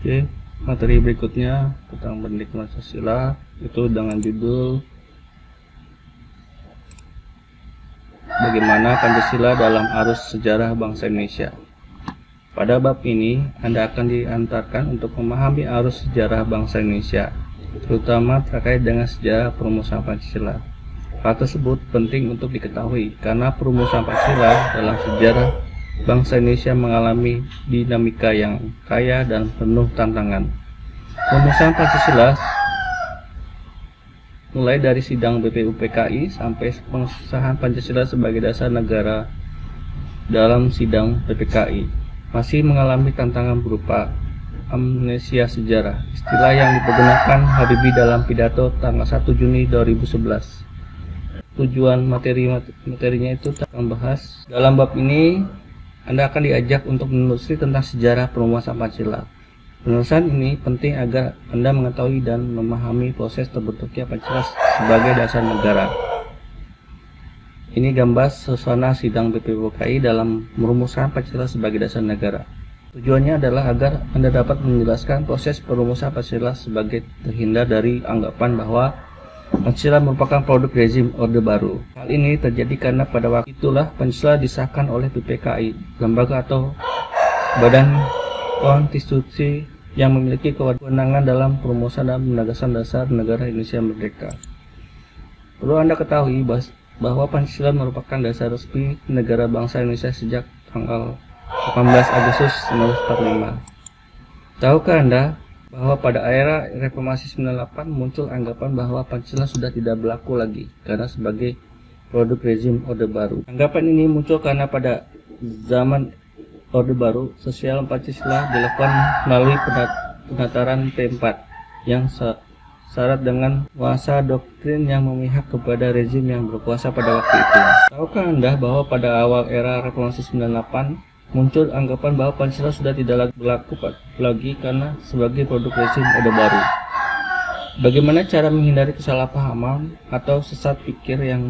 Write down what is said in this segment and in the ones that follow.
Oke, materi berikutnya tentang pendidikan Pancasila itu dengan judul Bagaimana Pancasila dalam Arus Sejarah Bangsa Indonesia. Pada bab ini, Anda akan diantarkan untuk memahami arus sejarah bangsa Indonesia, terutama terkait dengan sejarah perumusan Pancasila. Hal tersebut penting untuk diketahui karena perumusan Pancasila dalam sejarah bangsa Indonesia mengalami dinamika yang kaya dan penuh tantangan. Perumusan Pancasila mulai dari sidang BPUPKI sampai pengesahan Pancasila sebagai dasar negara dalam sidang PPKI masih mengalami tantangan berupa amnesia sejarah, istilah yang dipergunakan Habibie dalam pidato tanggal 1 Juni 2011. Tujuan materinya itu akan bahas. Dalam bab ini, Anda akan diajak untuk menelusuri tentang sejarah perumusan Pancasila. Penulisan ini penting agar Anda mengetahui dan memahami proses terbentuknya Pancasila sebagai dasar negara. Ini gambar suasana sidang BPUPKI dalam merumuskan Pancasila sebagai dasar negara. Tujuannya adalah agar Anda dapat menjelaskan proses perumusan Pancasila sebagai terhindar dari anggapan bahwa Pancasila merupakan produk rezim Orde Baru. Hal ini terjadi karena pada waktu itulah Pancasila disahkan oleh BPKI, lembaga atau badan konstitusi yang memiliki kewenangan dalam perumusan dan penegasan dasar negara Indonesia merdeka. Perlu Anda ketahui bahwa Pancasila merupakan dasar resmi negara bangsa Indonesia sejak tanggal 18 Agustus 1945. Tahukah Anda bahwa pada era Reformasi 98 muncul anggapan bahwa Pancasila sudah tidak berlaku lagi karena sebagai produk rezim Orde Baru. Anggapan ini muncul karena pada zaman Orde Baru, sosial Pancasila dilakukan melalui penataran P4 yang syarat dengan nuansa doktrin yang memihak kepada rezim yang berkuasa pada waktu itu. Tahukah Anda bahwa pada awal era Reformasi 98 muncul anggapan bahwa Pancasila sudah tidak berlaku lagi karena sebagai produk rezim Orde Baru? Bagaimana cara menghindari kesalahpahaman atau sesat pikir yang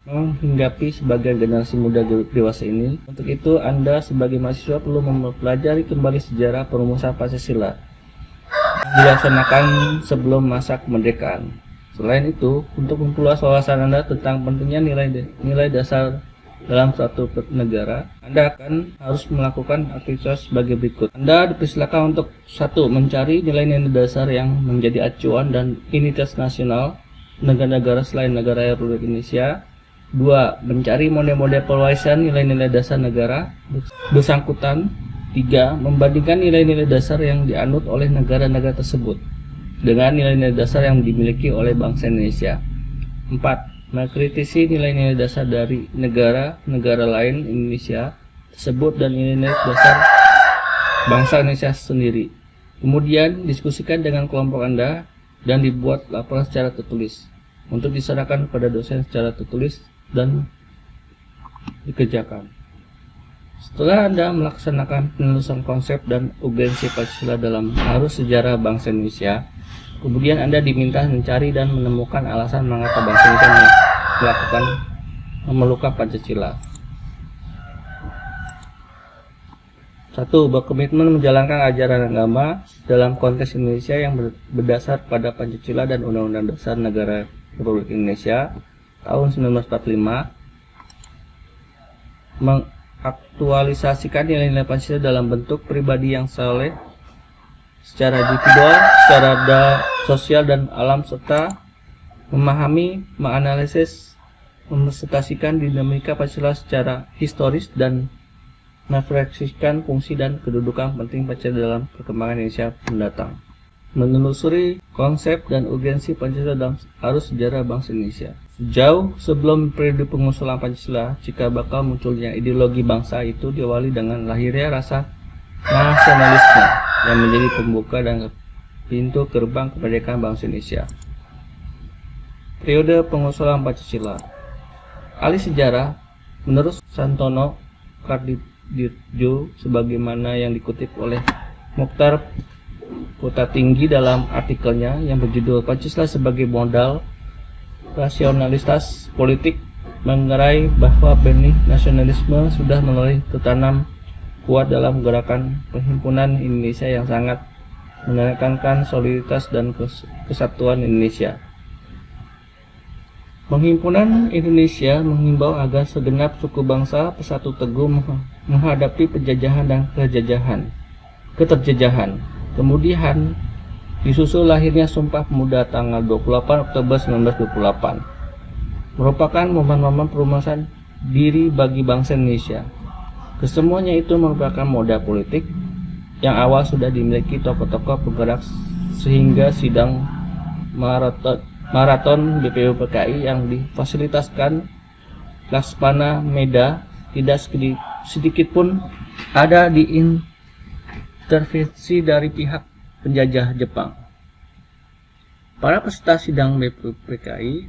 menghinggapi sebagian generasi muda dewasa ini? Untuk itu, Anda sebagai mahasiswa perlu mempelajari kembali sejarah perumusan Pancasila yang dilaksanakan sebelum masa kemerdekaan. Selain itu, untuk memperluas wawasan Anda tentang pentingnya nilai dasar dalam suatu negara, Anda akan harus melakukan aktivitas sebagai berikut. Anda dipersilakan untuk 1. Mencari nilai-nilai dasar yang menjadi acuan dan identitas nasional negara-negara selain negara Republik Indonesia. 2. Mencari model-model pewarisan nilai-nilai dasar negara bersangkutan. 3. Membandingkan nilai-nilai dasar yang dianut oleh negara-negara tersebut dengan nilai-nilai dasar yang dimiliki oleh bangsa Indonesia. 4. Mengkritisi nilai-nilai dasar dari negara-negara lain Indonesia tersebut dan nilai-nilai dasar bangsa Indonesia sendiri. Kemudian diskusikan dengan kelompok Anda dan dibuat laporan secara tertulis untuk diserahkan kepada dosen secara tertulis dan dikerjakan. Setelah Anda melaksanakan penelusuran konsep dan urgensi Pancasila dalam arus sejarah bangsa Indonesia, kemudian Anda diminta mencari dan menemukan alasan mengapa bangsa Indonesia memerlukan Pancasila. 1. Berkomitmen menjalankan ajaran agama dalam konteks Indonesia yang berdasar pada Pancasila dan Undang-Undang Dasar Negara Republik Indonesia tahun 1945. Mengaktualisasikan nilai-nilai Pancasila dalam bentuk pribadi yang saleh secara individual, secara sosial dan alam, serta memahami, menganalisis, mepresentasikan dinamika Pancasila secara historis dan merefleksikan fungsi dan kedudukan penting Pancasila dalam perkembangan Indonesia mendatang. Menelusuri konsep dan urgensi Pancasila dalam arus sejarah bangsa Indonesia. Sejauh sebelum periode pengusulan Pancasila, jika bakal munculnya ideologi bangsa itu diawali dengan lahirnya rasa nasionalisme yang menjadi pembuka dan pintu gerbang kemerdekaan bangsa Indonesia. Periode pengusulan Pancasila. Ahli sejarah menurut Santono Kardidirjo sebagaimana yang dikutip oleh Mokhtar Kutatinggi dalam artikelnya yang berjudul Pancasila sebagai Modal Rasionalitas Politik, mengerai bahwa benih nasionalisme sudah mulai tertanam kuat dalam gerakan perhimpunan Indonesia yang sangat menekankan soliditas dan kesatuan Indonesia. Penghimpunan Indonesia menghimbau agar segenap suku bangsa bersatu teguh menghadapi penjajahan dan keterjajahan. Kemudian disusul lahirnya Sumpah Pemuda tanggal 28 Oktober 1928, merupakan momen-momen perumahan diri bagi bangsa Indonesia. Kesemuanya itu merupakan modal politik yang awal sudah dimiliki tokoh-tokoh penggerak sehingga sidang maraton BPU PKI yang difasilitaskan Laksmana Meda tidak sedikit pun ada diintervensi dari pihak penjajah Jepang. Para peserta sidang BPU PKI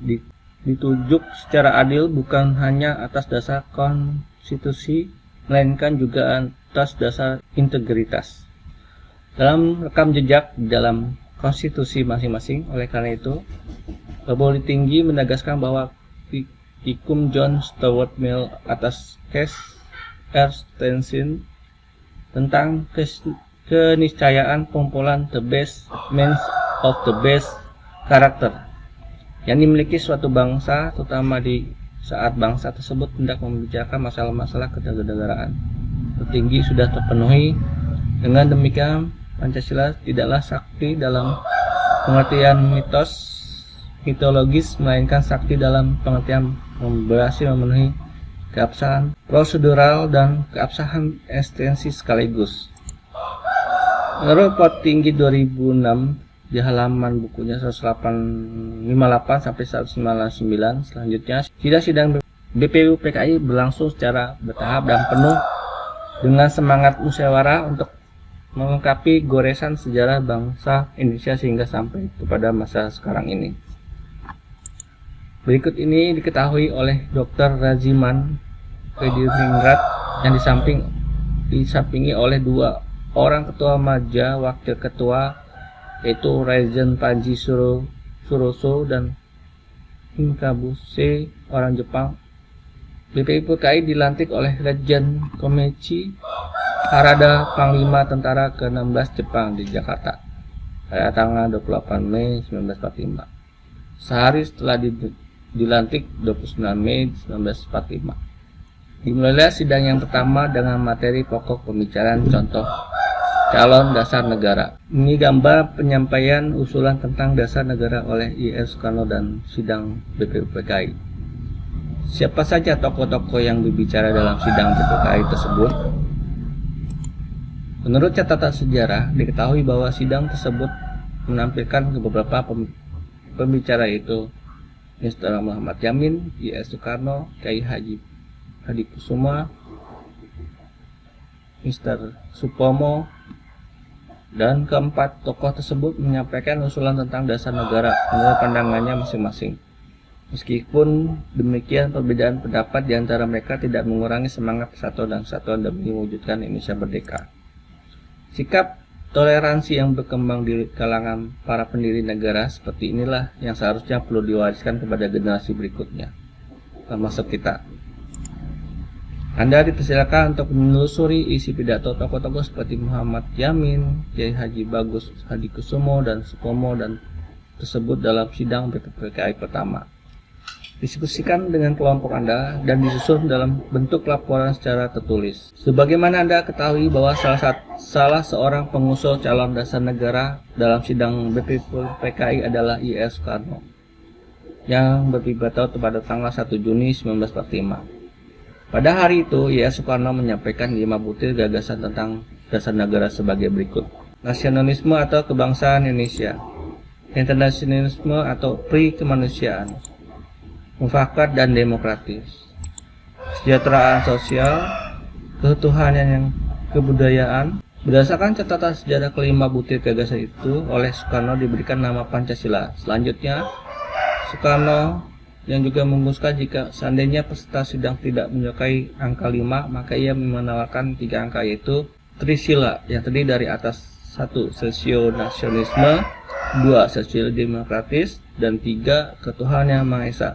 ditunjuk secara adil bukan hanya atas dasar konstitusi, melainkan juga atas dasar integritas dalam rekam jejak di dalam konstitusi masing-masing. Oleh karena itu, Perwali Tinggi menegaskan bahwa Ikum John Stuart Mill atas case Ernstensin tentang keniscayaan pengumpulan the best means of the best character yang dimiliki suatu bangsa, terutama di saat bangsa tersebut hendak membicarakan masalah-masalah ketatanegaraan tertinggi sudah terpenuhi. Dengan demikian, Pancasila tidaklah sakti dalam pengertian mitologis, melainkan sakti dalam pengertian berhasil memenuhi keabsahan prosedural dan keabsahan eksistensi sekaligus. Menurut Perwali Tinggi 2006 di halaman bukunya 158 sampai 199, selanjutnya sidang BPU PKI berlangsung secara bertahap dan penuh dengan semangat musyawarah untuk melengkapi goresan sejarah bangsa Indonesia sehingga sampai kepada masa sekarang ini. Berikut ini diketahui oleh Dr. Raziman Pediningrat yang disampingi oleh dua orang ketua maja wakil ketua, yaitu Raizen Panji Suroso dan Hinkabuse orang Jepang. BPU PKI dilantik oleh Lejen Komechi Harada, Panglima Tentara ke-16 Jepang di Jakarta pada tanggal 28 Mei 1945. Sehari setelah dilantik 29 Mei 1945. Dimulailah sidang yang pertama dengan materi pokok pembicaraan contoh calon dasar negara. Ini gambar penyampaian usulan tentang dasar negara oleh I.R. Soekarno dan sidang BPU PKI. Siapa saja tokoh-tokoh yang berbicara dalam sidang BPU PKI tersebut? Menurut catatan sejarah, diketahui bahwa sidang tersebut menampilkan beberapa pembicara, yaitu Mr. Muhammad Yamin, I.R. Soekarno, Kiai Haji Hadikusumo, Mr. Supomo, dan keempat tokoh tersebut menyampaikan usulan tentang dasar negara menurut pandangannya masing-masing. Meskipun demikian, perbedaan pendapat di antara mereka tidak mengurangi semangat persatuan dan kesatuan demi mewujudkan Indonesia merdeka. Sikap toleransi yang berkembang di kalangan para pendiri negara seperti inilah yang seharusnya perlu diwariskan kepada generasi berikutnya, termasuk kita. Anda dipersilakan untuk menelusuri isi pidato tokoh-tokoh seperti Muhammad Yamin, Kiai Haji Bagus Hadikusumo, dan Supomo dan tersebut dalam sidang BPU PKI pertama. Diskusikan dengan kelompok Anda dan disusun dalam bentuk laporan secara tertulis. Sebagaimana Anda ketahui bahwa salah seorang pengusul calon dasar negara dalam sidang BPU PKI adalah I.R. Soekarno yang berpidato pada tanggal 1 Juni 1945. Pada hari itu, I.R. Soekarno menyampaikan 5 butir gagasan tentang dasar negara sebagai berikut. Nasionalisme atau kebangsaan Indonesia, internasionalisme atau pri-kemanusiaan, mufakat dan demokratis, kesejahteraan sosial, ketuhanan yang kebudayaan. Berdasarkan catatan sejarah kelima butir gagasan itu oleh Soekarno diberikan nama Pancasila. Selanjutnya, Soekarno yang juga memutuskan jika seandainya peserta sidang tidak menyukai angka 5, maka ia menawarkan 3 angka, yaitu Trisila yang terdiri dari atas 1. Sosio-nasionalisme, 2. Sosio-demokratis, dan 3. Ketuhanan yang Maha Esa.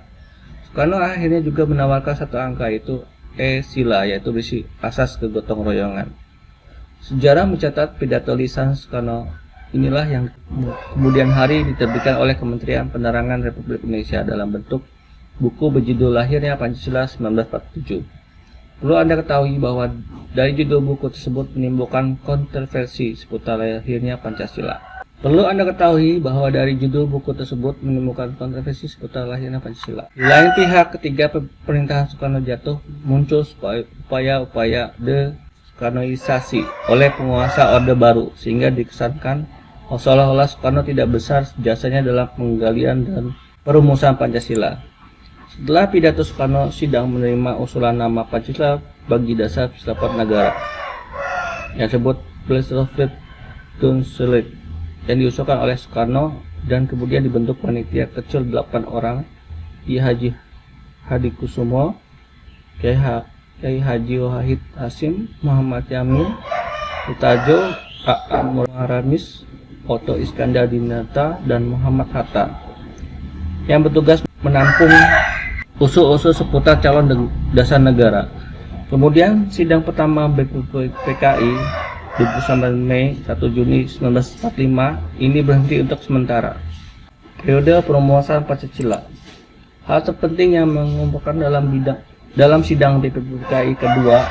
Soekarno akhirnya juga menawarkan 1 angka, yaitu E-Sila, yaitu berisi asas kegotong royongan. Sejarah mencatat pidato lisan Soekarno inilah yang kemudian hari diterbitkan oleh Kementerian Penerangan Republik Indonesia dalam bentuk buku berjudul Lahirnya Pancasila 1947. Perlu Anda ketahui bahwa dari judul buku tersebut menimbulkan kontroversi seputar lahirnya Pancasila. Perlu Anda ketahui bahwa dari judul buku tersebut menimbulkan kontroversi seputar lahirnya Pancasila. Di lain pihak, ketika pemerintahan Soekarno jatuh, muncul upaya-upaya desoekarnoisasi oleh penguasa Orde Baru, sehingga dikesankan seolah-olah Soekarno tidak besar jasanya dalam penggalian dan perumusan Pancasila. Setelah pidato Soekarno, sidang menerima usulan nama Pancasila bagi dasar filsafat negara yang disebut Philosophy Tunselit, yang diusulkan oleh Soekarno, dan kemudian dibentuk panitia kecil 8 orang, Ki Haji Hadikusumo, Kiai Haji Wahid Hasim, Muhammad Yamin, Utajo, A.A. Muramis, Oto Iskandar Dinata, dan Muhammad Hatta, yang bertugas menampung usul-usul seputar calon dasar negara. Kemudian sidang pertama BPPKI 29 Mei 1 Juni 1945 ini berhenti untuk sementara. Periode perumusan Pancasila. Hal terpenting yang mengumpulkan dalam sidang BPPKI kedua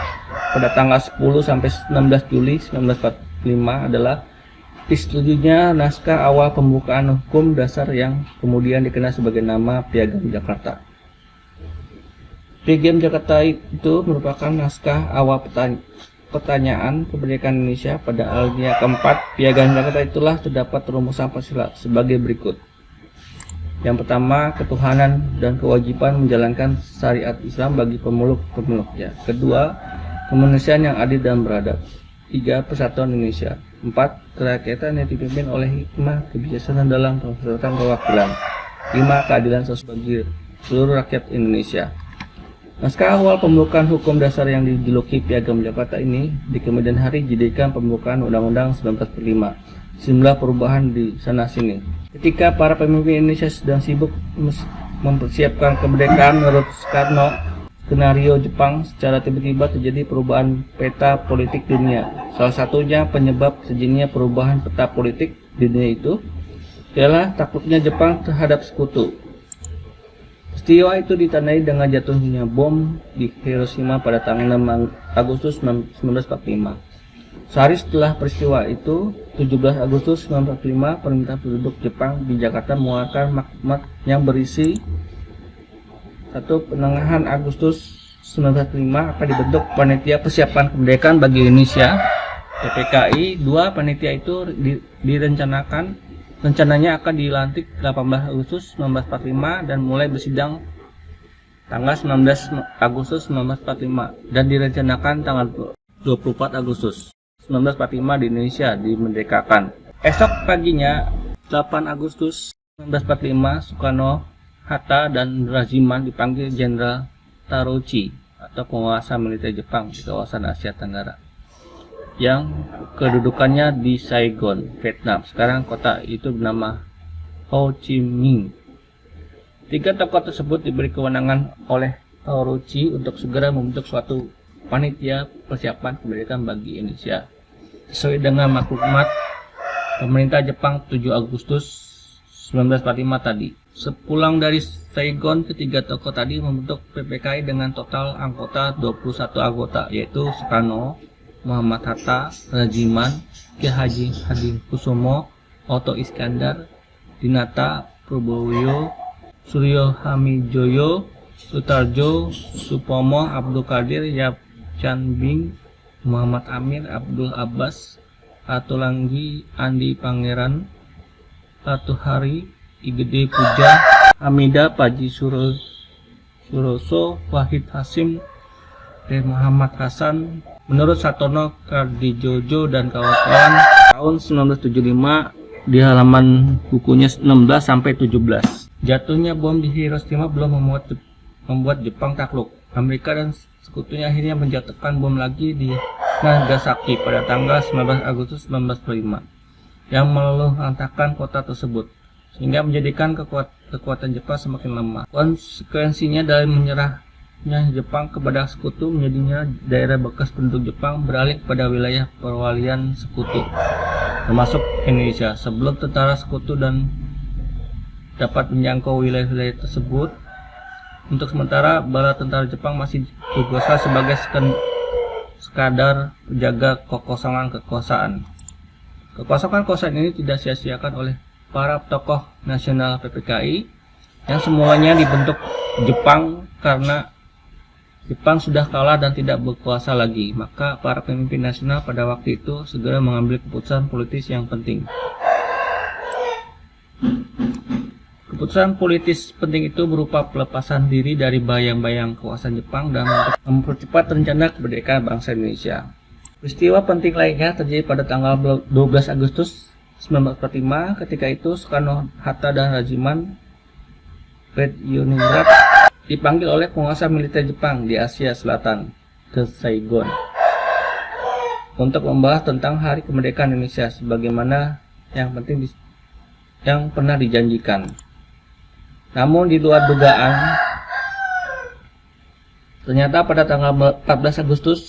pada tanggal 10 sampai 16 Juli 1945 adalah disetujunya naskah awal pembukaan hukum dasar yang kemudian dikenal sebagai nama Piagam Jakarta. Piagam Jakarta itu merupakan naskah awal pertanyaan kemerdekaan Indonesia. Pada alinea keempat Piagam Jakarta itulah terdapat rumusan Pancasila sebagai berikut. Yang pertama, ketuhanan dan kewajiban menjalankan syariat Islam bagi pemeluk-pemeluknya. Kedua, kemanusiaan yang adil dan beradab. 3, persatuan Indonesia. 4, kerakyatan yang dipimpin oleh hikmah kebijaksanaan dalam perseratan perwakilan. 5, keadilan sosial bagi seluruh rakyat Indonesia. Naskah awal pembukaan hukum dasar yang dijuluki Piagam Jakarta ini di kemudian hari dijadikan pembukaan Undang-Undang 1945. Sejumlah perubahan di sana-sini. Ketika para pemimpin Indonesia sedang sibuk mempersiapkan kemerdekaan, menurut Soekarno, skenario Jepang secara tiba-tiba terjadi perubahan peta politik dunia. Salah satunya penyebab terjadinya perubahan peta politik dunia itu ialah takluknya Jepang terhadap sekutu. Peristiwa itu ditandai dengan jatuhnya bom di Hiroshima pada tanggal 6 Agustus 1945. Sehari setelah peristiwa itu, 17 Agustus 1945, pemerintah penduduk Jepang di Jakarta mengeluarkan maklumat yang berisi 1. Pertengahan Agustus 1945 akan dibentuk Panitia Persiapan Kemerdekaan bagi Indonesia (PPKI). 2. Panitia itu rencananya akan dilantik 18 Agustus 1945 dan mulai bersidang tanggal 19 Agustus 1945 dan direncanakan tanggal 24 Agustus 1945 di Indonesia dimerdekakan. Esok paginya 8 Agustus 1945, Soekarno, Hatta, dan Raziman dipanggil Jenderal Tarouchi atau penguasa militer Jepang di kawasan Asia Tenggara yang kedudukannya di Saigon, Vietnam. Sekarang kota itu bernama Ho Chi Minh. 3 tokoh tersebut diberi kewenangan oleh Tarouchi untuk segera membentuk suatu panitia persiapan kemerdekaan bagi Indonesia. Sesuai dengan maklumat pemerintah Jepang 7 Agustus 1945 tadi. Sepulang dari Saigon, ketiga tokoh tadi membentuk PPKI dengan total anggota 21 anggota, yaitu Soekarno, Muhammad Hatta, Raziman, Ki Haji Hadikusumo, Oto Iskandar Dinata, Prabowo, Suryo Hamijoyo, Sutarjo, Supomo, Abdul Qadir, Yap Chan Bing, Muhammad Amir, Abdul Abbas, Atulanggi, Andi Pangeran, Atuhari, Igede Puja, Hamida, Paji Suroso, Wahid Hasim, Muhammad Hasan. Menurut Satono Kardijojo dan kawan-kawan, tahun 1975 di halaman bukunya 16 sampai 17. Jatuhnya bom di Hiroshima belum membuat Jepang takluk. Amerika dan sekutunya akhirnya menjatuhkan bom lagi di Nagasaki pada tanggal 19 Agustus 1945 yang meluluhlantahkan kota tersebut, sehingga menjadikan kekuatan Jepang semakin lemah. Konsekuensinya dari menyerahnya Jepang kepada sekutu, menjadinya daerah bekas penduduk Jepang beralih kepada wilayah perwalian sekutu. termasuk Indonesia. Sebelum tentara sekutu dan dapat menjangkau wilayah-wilayah tersebut, untuk sementara bala tentara Jepang masih berkuasa sebagai sekadar menjaga kekosongan kekuasaan. Kekosongan kekuasaan ini tidak sia-siakan oleh para tokoh nasional PPKI yang semuanya dibentuk Jepang karena Jepang sudah kalah dan tidak berkuasa lagi. Maka para pemimpin nasional pada waktu itu segera mengambil keputusan politis yang penting. Keputusan politis penting itu berupa pelepasan diri dari bayang-bayang kekuasaan Jepang dan mempercepat rencana kemerdekaan bangsa Indonesia. Peristiwa penting lainnya terjadi pada tanggal 12 Agustus 1945. Ketika itu Soekarno, Hatta, dan Rajiman Red Uningrat dipanggil oleh penguasa militer Jepang di Asia Selatan ke Saigon untuk membahas tentang Hari Kemerdekaan Indonesia sebagaimana yang pernah dijanjikan. Namun di luar dugaan, ternyata pada tanggal 14 Agustus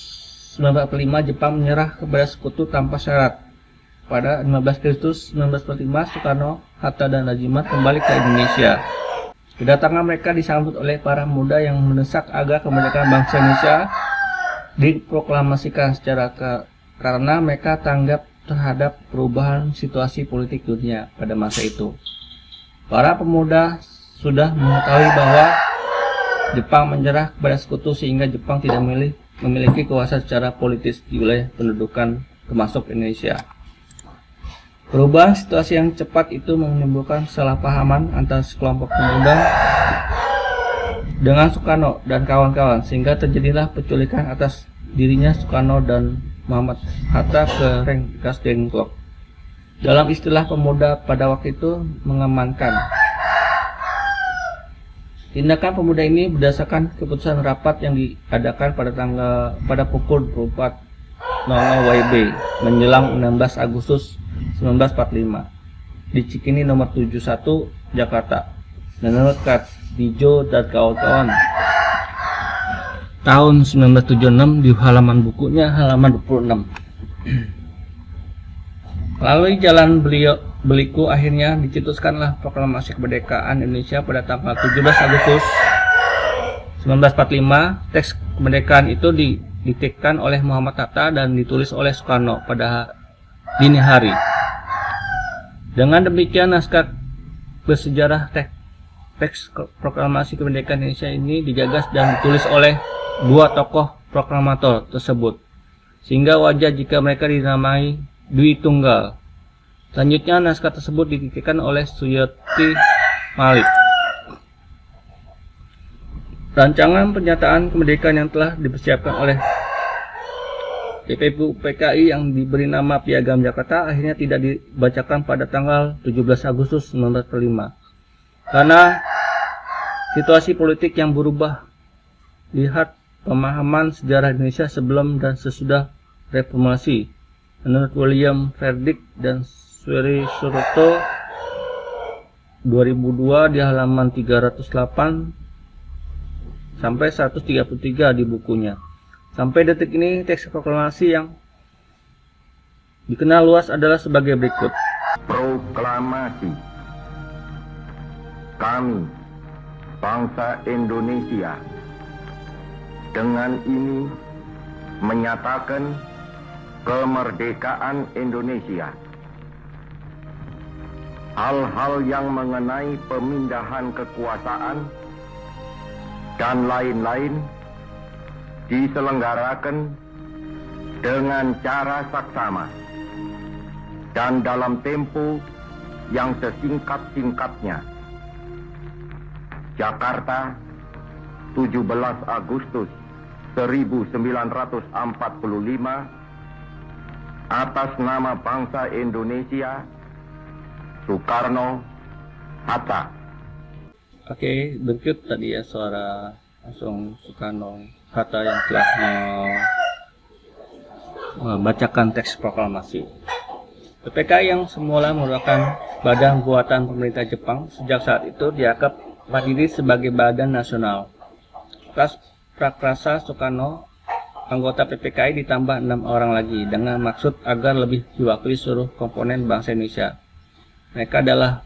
1945 Jepang menyerah kepada sekutu tanpa syarat. Pada 15 Agustus 1945 Soekarno, Hatta, dan Rajiman kembali ke Indonesia. Kedatangan mereka disambut oleh para pemuda yang mendesak agar kemerdekaan bangsa Indonesia diproklamasikan karena mereka tanggap terhadap perubahan situasi politik dunia pada masa itu. Para pemuda sudah mengetahui bahwa Jepang menyerah kepada sekutu sehingga Jepang tidak memiliki kuasa secara politis di wilayah pendudukan termasuk Indonesia. Perubahan situasi yang cepat itu menimbulkan kesalahpahaman antara sekelompok pemuda dengan Soekarno dan kawan-kawan sehingga terjadilah penculikan atas dirinya Soekarno dan Muhammad Hatta ke Rengas Dengklok. Dalam istilah pemuda pada waktu itu mengamankan. Tindakan pemuda ini berdasarkan keputusan rapat yang diadakan pada pukul 24.00 WIB menjelang 16 Agustus 1945 di Cikini nomor 71 Jakarta. Menurut Kartijo dan kawan-kawan tahun 1976 di halaman bukunya halaman 26. Melalui jalan beliku akhirnya dicetuskanlah proklamasi kemerdekaan Indonesia pada tanggal 17 Agustus 1945. Teks kemerdekaan itu didiktekan oleh Muhammad Hatta dan ditulis oleh Soekarno pada dini hari. Dengan demikian naskah bersejarah teks proklamasi kemerdekaan Indonesia ini digagas dan ditulis oleh dua tokoh proklamator tersebut, sehingga wajar jika mereka dinamai Dwi Tunggal. Selanjutnya naskah tersebut didiktekan oleh Suyoti Malik. Rancangan pernyataan kemerdekaan yang telah dipersiapkan oleh DPP PKI yang diberi nama Piagam Jakarta akhirnya tidak dibacakan pada tanggal 17 Agustus 1945 karena situasi politik yang berubah. Lihat pemahaman sejarah Indonesia sebelum dan sesudah reformasi menurut William Verdict dan Suri Suroto 2002 di halaman 308 sampai 133 di bukunya. Sampai detik ini teks proklamasi yang dikenal luas adalah sebagai berikut. Proklamasi. Kami, bangsa Indonesia, dengan ini menyatakan kemerdekaan Indonesia. Hal-hal yang mengenai pemindahan kekuasaan dan lain-lain diselenggarakan dengan cara saksama dan dalam tempo yang sesingkat-singkatnya. Jakarta, 17 Agustus 1945, atas nama bangsa Indonesia, Soekarno, Hatta. Oke, berikut tadi ya suara langsung Soekarno Hatta yang telah membacakan teks proklamasi. PPKI yang semula merupakan badan buatan pemerintah Jepang sejak saat itu dianggap berdiri sebagai badan nasional. Prakrasa Soekarno anggota PPKI ditambah 6 orang lagi dengan maksud agar lebih diwakili seluruh komponen bangsa Indonesia. Mereka adalah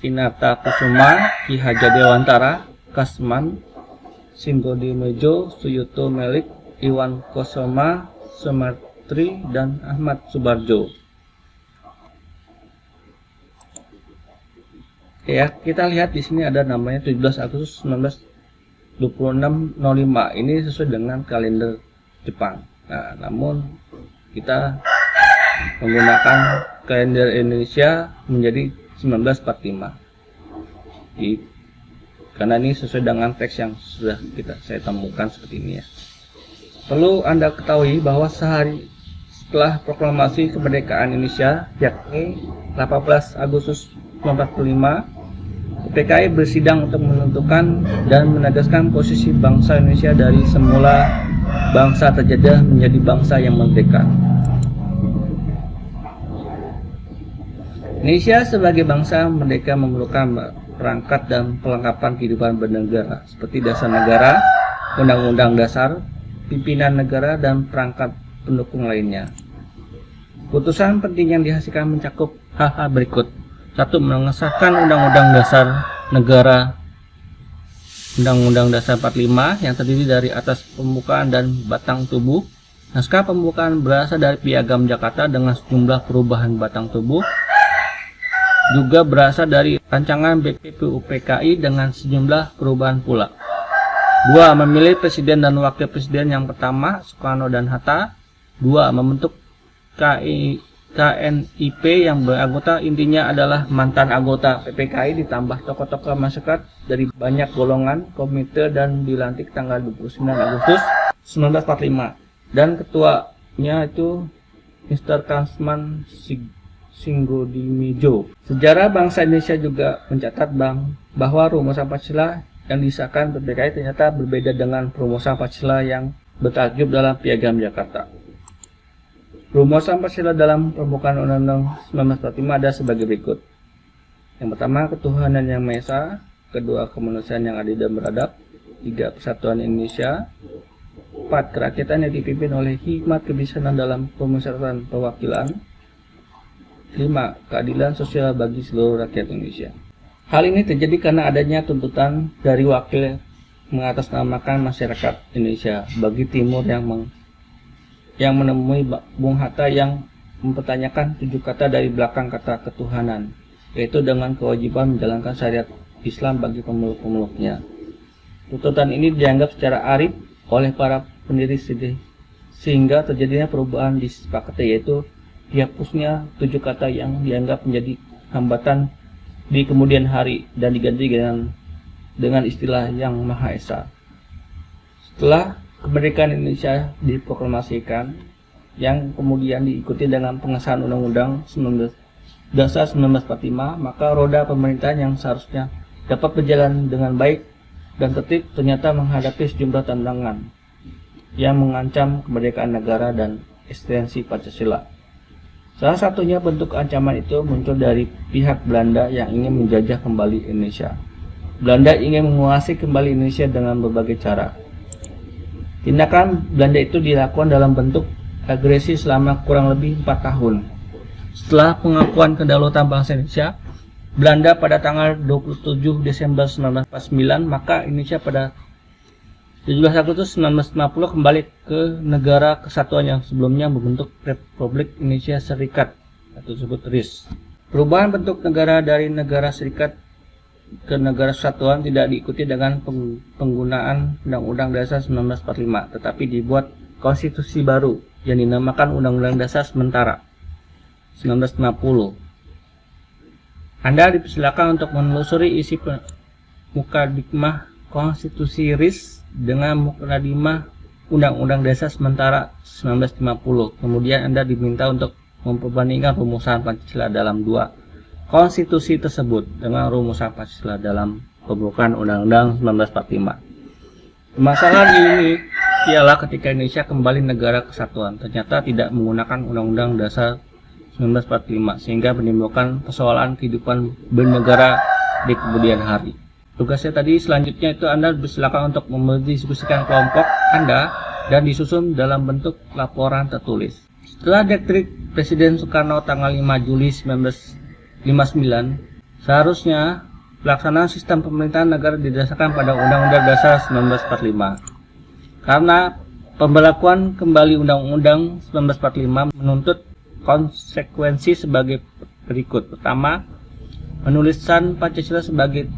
Inata Kusuma, Ki Hajar Dewantara, Kasman, Singgodimejo, Suyuto Melik, Iwan Kosoma, Sumatri, dan Ahmad Subarjo. Ya, kita lihat di sini ada namanya 17 Agustus 1926-05. Ini sesuai dengan kalender Jepang. Nah, namun kita menggunakan kalender Indonesia menjadi 1945. Karena ini sesuai dengan teks yang sudah saya temukan seperti ini ya. Perlu Anda ketahui bahwa sehari setelah proklamasi kemerdekaan Indonesia, yakni 18 Agustus 1945, PPKI bersidang untuk menentukan dan menegaskan posisi bangsa Indonesia dari semula bangsa terjajah menjadi bangsa yang merdeka. Indonesia sebagai bangsa merdeka memerlukan perangkat dan pelengkapan kehidupan bernegara seperti dasar negara, undang-undang dasar, pimpinan negara, dan perangkat pendukung lainnya. Putusan penting yang dihasilkan mencakup hal-hal berikut. 1. Mengesahkan Undang-Undang Dasar Negara Undang-Undang Dasar 45 yang terdiri dari atas pembukaan dan batang tubuh. Naskah pembukaan berasal dari Piagam Jakarta dengan sejumlah perubahan batang tubuh. Juga berasal dari rancangan BPUPKI dengan sejumlah perubahan pula. 2. Memilih presiden dan wakil presiden yang pertama, Soekarno dan Hatta. 2. Membentuk KNIP yang beranggota intinya adalah mantan anggota PPKI ditambah tokoh-tokoh masyarakat dari banyak golongan komite dan dilantik tanggal 29 Agustus 1945. Dan ketuanya itu Mr. Kasman Singgodimejo. Sejarah bangsa Indonesia juga mencatat bahwa rumusan Pancasila yang disahkan PPKI ternyata berbeda dengan rumusan Pancasila yang bertajuk dalam Piagam Jakarta. Rumusan Pancasila dalam pembukaan Undang-Undang 1945 ada sebagai berikut. Yang pertama, ketuhanan yang Maha Esa. Kedua, kemanusiaan yang adil dan beradab. 3, persatuan Indonesia. 4, kerakyatan yang dipimpin oleh hikmat kebijaksanaan dalam pemusyawaratan perwakilan. 5, keadilan sosial bagi seluruh rakyat Indonesia. Hal ini terjadi karena adanya tuntutan dari wakil mengatasnamakan masyarakat Indonesia bagi Timur yang menemui Bung Hatta yang mempertanyakan 7 kata dari belakang kata ketuhanan, yaitu dengan kewajiban menjalankan syariat Islam bagi pemeluk-pemeluknya. Tuntutan ini dianggap secara arif oleh para pendiri sehingga terjadinya perubahan disepakati, yaitu dihapusnya 7 kata yang dianggap menjadi hambatan di kemudian hari dan diganti dengan istilah yang Maha Esa. Setelah kemerdekaan Indonesia diproklamasikan, yang kemudian diikuti dengan pengesahan Undang-Undang Dasar 1945, maka roda pemerintahan yang seharusnya dapat berjalan dengan baik dan tertib ternyata menghadapi sejumlah tantangan yang mengancam kemerdekaan negara dan eksistensi Pancasila. Salah satunya bentuk ancaman itu muncul dari pihak Belanda yang ingin menjajah kembali Indonesia. Belanda ingin menguasai kembali Indonesia dengan berbagai cara. Tindakan Belanda itu dilakukan dalam bentuk agresi selama kurang lebih 4 tahun. Setelah pengakuan kedaulatan bangsa Indonesia, Belanda pada tanggal 27 Desember 1949, maka Indonesia pada 17 Agustus 1950 kembali ke negara kesatuan yang sebelumnya membentuk Republik Indonesia Serikat atau disebut RIS. Perubahan bentuk negara dari negara serikat ke negara kesatuan tidak diikuti dengan penggunaan Undang-Undang Dasar 1945, tetapi dibuat konstitusi baru yang dinamakan Undang-Undang Dasar Sementara 1950. Anda dipersilakan untuk menelusuri isi mukadimah konstitusi RIS dengan mukadimah Undang-Undang Dasar Sementara 1950. Kemudian Anda diminta untuk memperbandingkan rumusan Pancasila dalam 2 konstitusi tersebut dengan rumusan Pancasila dalam pembukaan Undang-Undang 1945. Permasalahan ini ialah ketika Indonesia kembali negara kesatuan, ternyata tidak menggunakan Undang-Undang Dasar 1945 sehingga menimbulkan persoalan kehidupan bernegara di kemudian hari. Tugasnya tadi selanjutnya itu Anda bersilakan untuk mendiskusikan kelompok Anda dan disusun dalam bentuk laporan tertulis. Setelah dekret Presiden Soekarno tanggal 5 Juli 1959, seharusnya pelaksanaan sistem pemerintahan negara didasarkan pada Undang-Undang Dasar 1945. Karena pembelakuan kembali Undang-Undang 1945 menuntut konsekuensi sebagai berikut. Pertama, penulisan Pancasila sebagai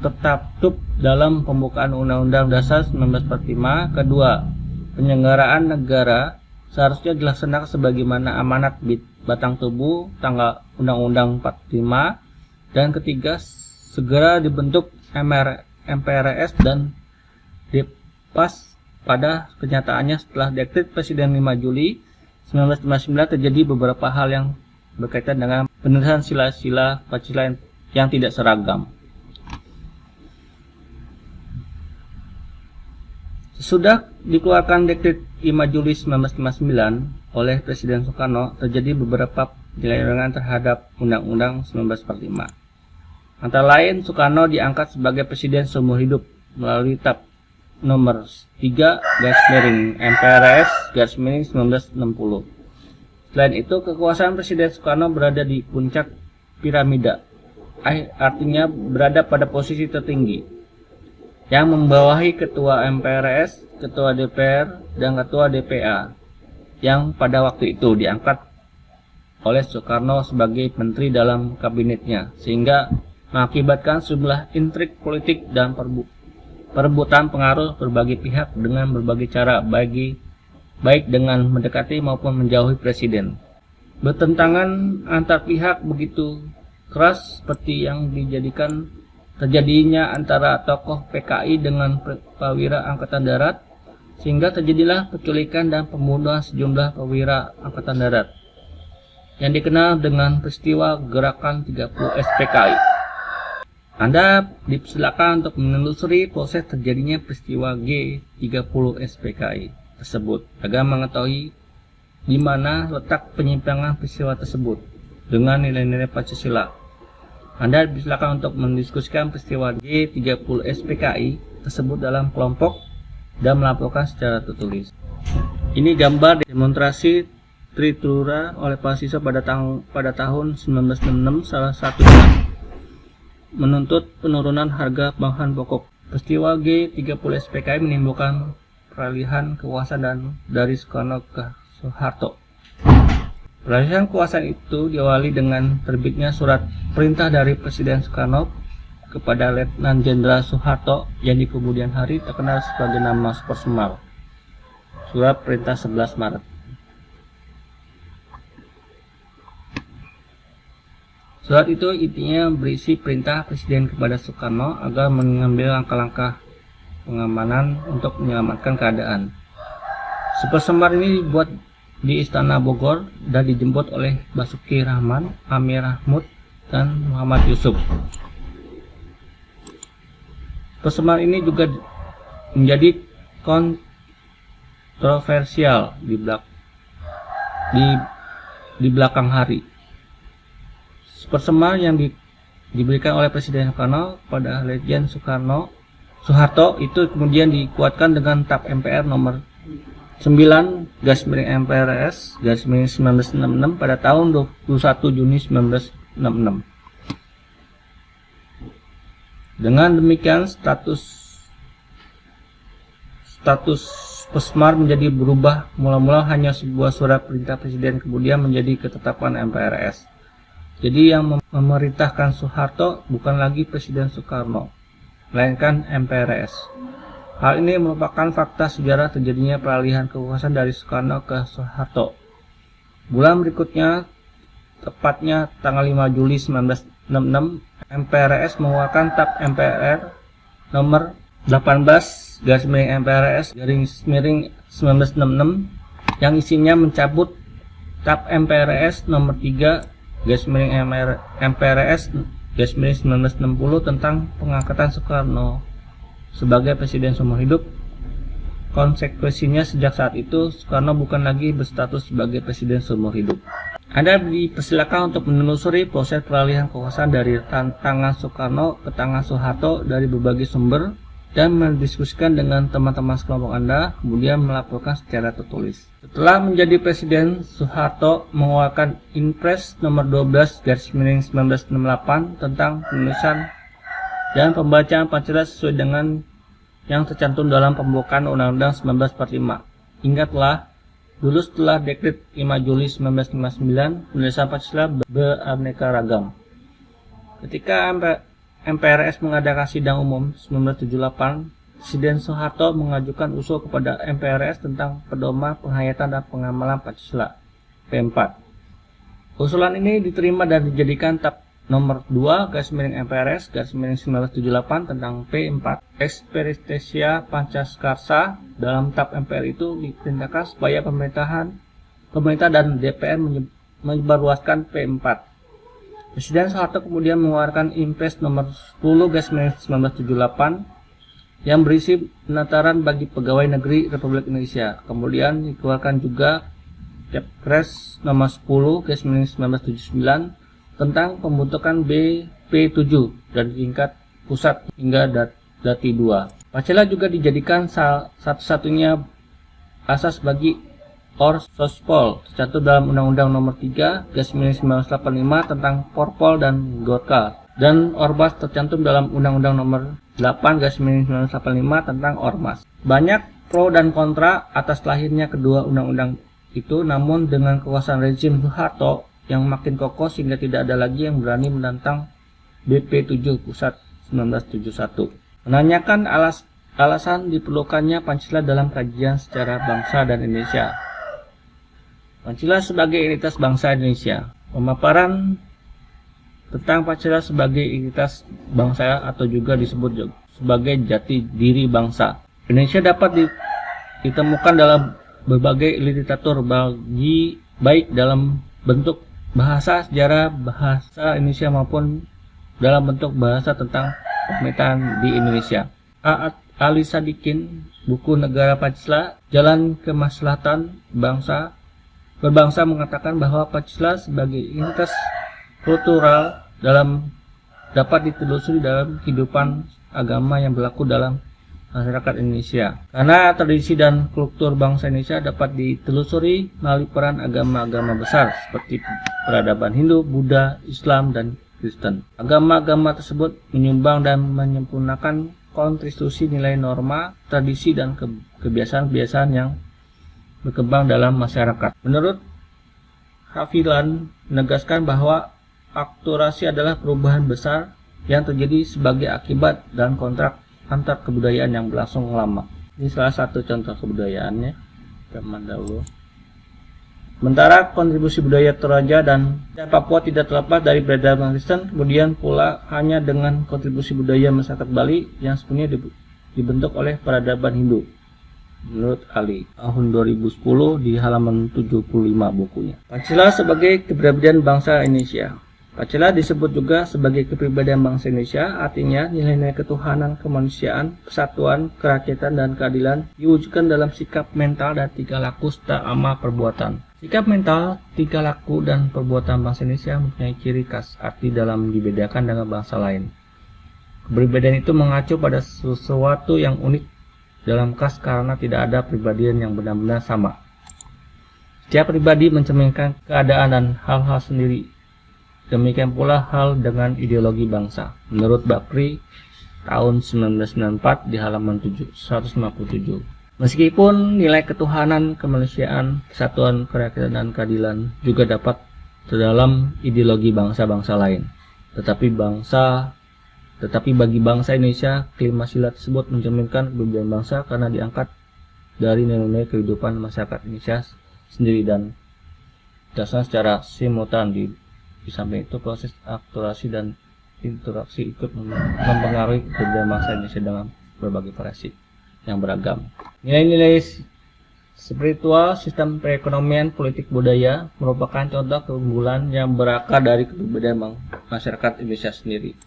tertutup dalam pembukaan Undang-Undang Dasar 1945. Kedua, penyelenggaraan negara seharusnya dilaksanakan sebagaimana amanat batang tubuh tanggal Undang-Undang 45. Dan ketiga, segera dibentuk MPRS dan DIPAS. Pada kenyataannya setelah dekret Presiden 5 Juli 1959 terjadi beberapa hal yang berkaitan dengan penulisan sila-sila Pancasila yang tidak seragam. Sesudah dikeluarkan dekret 5 Juli 1959 oleh Presiden Soekarno, terjadi beberapa penyelewengan terhadap Undang-Undang 1945. Antara lain, Soekarno diangkat sebagai Presiden seumur hidup melalui TAP nomor 3/MPRS/1960. Selain itu, kekuasaan Presiden Soekarno berada di puncak piramida, artinya berada pada posisi tertinggi, yang membawahi Ketua MPRS, Ketua DPR, dan Ketua DPA, yang pada waktu itu diangkat oleh Soekarno sebagai menteri dalam kabinetnya, sehingga mengakibatkan sejumlah intrik politik dan perebutan pengaruh berbagai pihak dengan berbagai cara, baik dengan mendekati maupun menjauhi presiden. Bertentangan antar pihak begitu keras seperti yang terjadinya antara tokoh PKI dengan perwira Angkatan Darat, sehingga terjadilah penculikan dan pembunuhan sejumlah perwira Angkatan Darat yang dikenal dengan peristiwa Gerakan 30 SPKI. Anda dipersilakan untuk menelusuri proses terjadinya peristiwa G30 SPKI tersebut agar mengetahui di mana letak penyimpangan peristiwa tersebut dengan nilai-nilai Pancasila. Anda dipersilakan untuk mendiskusikan peristiwa G30 SPKI tersebut dalam kelompok dan melaporkan secara tertulis. Ini gambar demonstrasi Tritura oleh para siswa pada tahun 1966, salah satunya menuntut penurunan harga bahan pokok. Peristiwa G30 SPKI menimbulkan peralihan kekuasaan dari Soekarno ke Soeharto. Peralihan kekuasaan itu diawali dengan terbitnya surat perintah dari Presiden Soekarno kepada Letnan Jenderal Soeharto yang di kemudian hari terkenal sebagai nama Super Semar. Surat perintah 11 Maret. Surat itu intinya berisi perintah Presiden kepada Soekarno agar mengambil langkah-langkah pengamanan untuk menyelamatkan keadaan. Super Semar ini dibuat di Istana Bogor dan dijemput oleh Basuki Rahman, Amir Mahmud, dan Muhammad Yusuf. Persemar ini juga menjadi kontroversial di belakang hari. Persemar yang diberikan oleh Presiden Soekarno pada Letjen Soeharto itu kemudian dikuatkan dengan TAP MPR nomor 9/MPRS/1966 pada tahun 21 Juni 1966. Dengan demikian status Persemar menjadi berubah, mula-mula hanya sebuah surat perintah presiden, kemudian menjadi ketetapan MPRS. Jadi yang memerintahkan Soeharto bukan lagi Presiden Soekarno, melainkan MPRS. Hal ini merupakan fakta sejarah terjadinya peralihan kekuasaan dari Soekarno ke Soeharto. Bulan berikutnya, tepatnya tanggal 5 Juli 1966, MPRS mengeluarkan TAP MPR nomor 18/MPRS/1966 yang isinya mencabut TAP MPRS nomor 3/MPRS/1960 tentang pengangkatan Soekarno sebagai Presiden seumur hidup. Konsekuensinya sejak saat itu Soekarno bukan lagi berstatus sebagai Presiden seumur hidup. Anda dipersilakan untuk menelusuri proses peralihan kekuasaan dari tangan Soekarno ke tangan Soeharto dari berbagai sumber dan mendiskusikan dengan teman-teman sekelompok Anda, kemudian melaporkan secara tertulis. Setelah menjadi presiden, Soeharto mengeluarkan Impres nomor 12/1968 tentang penulisan dan pembacaan Pancasila sesuai dengan yang tercantum dalam pembukaan Undang-Undang 1945. Ingatlah, dulu setelah Dekret 5 Juli 1959, penulisan Pancasila beraneka ragam. Ketika MPRS mengadakan sidang umum 1978, Presiden Soeharto mengajukan usul kepada MPRS tentang pedoman penghayatan dan pengamalan Pancasila P4. Usulan ini diterima dan dijadikan TAP nomor 2/MPRS/1978 tentang P4. Eksperistesia Pancakarsa dalam TAP MPR itu diperintahkan supaya pemerintah dan DPR menyebarluaskan P4. Presiden Soeharto kemudian mengeluarkan Impres nomor 10/1978 yang berisi penataran bagi pegawai negeri Republik Indonesia. Kemudian dikeluarkan juga Kepres nomor 10/1979 tentang pembentukan BP7 dari tingkat pusat hingga Dati 2. Pancasila juga dijadikan satu-satunya asas bagi Orsospol, tercantum dalam Undang-Undang Nomor 3/1985 tentang Porpol dan Gorka, dan Ormas tercantum dalam Undang-Undang Nomor 8/1985 tentang Ormas. Banyak pro dan kontra atas lahirnya kedua undang-undang itu, namun dengan kekuasaan rezim Soeharto yang makin kokoh sehingga tidak ada lagi yang berani menantang BP7 Pusat 1971. Menanyakan alasan diperlukannya Pancasila dalam kajian sejarah bangsa dan Indonesia. Pancasila sebagai identitas bangsa Indonesia. Pemaparan tentang Pancasila sebagai identitas bangsa atau juga disebut sebagai jati diri bangsa. Indonesia dapat ditemukan dalam berbagai literatur baik dalam bentuk bahasa sejarah bahasa Indonesia maupun dalam bentuk bahasa tentang pemerintahan di Indonesia. Ali Sadikin, buku Negara Pancasila, Jalan Kemaslahatan Berbangsa mengatakan bahwa Pancasila sebagai identitas kultural dapat ditelusuri dalam kehidupan agama yang berlaku dalam masyarakat Indonesia. Karena tradisi dan kultur bangsa Indonesia dapat ditelusuri melalui peran agama-agama besar seperti peradaban Hindu, Buddha, Islam, dan Kristen. Agama-agama tersebut menyumbang dan menyempurnakan konstitusi nilai norma, tradisi, dan kebiasaan-kebiasaan yang berkembang dalam masyarakat. Menurut Hafilan, menegaskan bahwa akulturasi adalah perubahan besar yang terjadi sebagai akibat dan kontrak antar kebudayaan yang berlangsung lama. Ini salah satu contoh kebudayaannya zaman dahulu. Sementara kontribusi budaya Toraja dan Papua tidak terlepas dari peradaban Kristen, kemudian pula hanya dengan kontribusi budaya masyarakat Bali yang sepenuhnya dibentuk oleh peradaban Hindu. Menurut Ali, tahun 2010 di halaman 75 bukunya. Pancasila sebagai kepribadian bangsa Indonesia. Pancasila disebut juga sebagai kepribadian bangsa Indonesia, artinya nilai-nilai ketuhanan, kemanusiaan, persatuan, kerakyatan, dan keadilan diwujudkan dalam sikap mental dan tingkah laku serta amal perbuatan. Sikap mental, tingkah laku, dan perbuatan bangsa Indonesia mempunyai ciri khas arti dalam dibedakan dengan bangsa lain. Kepribadian itu mengacu pada sesuatu yang unik dalam khas karena tidak ada pribadian yang benar-benar sama. Setiap pribadi mencerminkan keadaan dan hal-hal sendiri. Demikian pula hal dengan ideologi bangsa. Menurut Bakri, tahun 1994 di halaman 157. Meskipun nilai ketuhanan, kemanusiaan, kesatuan, kerakyatan, dan keadilan juga dapat terdalam ideologi bangsa-bangsa lain. Tetapi bagi bangsa Indonesia, kelima sila tersebut mencerminkan kepribadian bangsa karena diangkat dari nilai-nilai kehidupan masyarakat Indonesia sendiri dan dilaksanakan secara simultan. Di samping itu, proses akulturasi dan interaksi ikut mempengaruhi kepribadian bangsa Indonesia dalam berbagai variasi yang beragam. Nilai-nilai spiritual, sistem perekonomian, politik, budaya merupakan contoh keunggulan yang berakar dari kepribadian masyarakat Indonesia sendiri.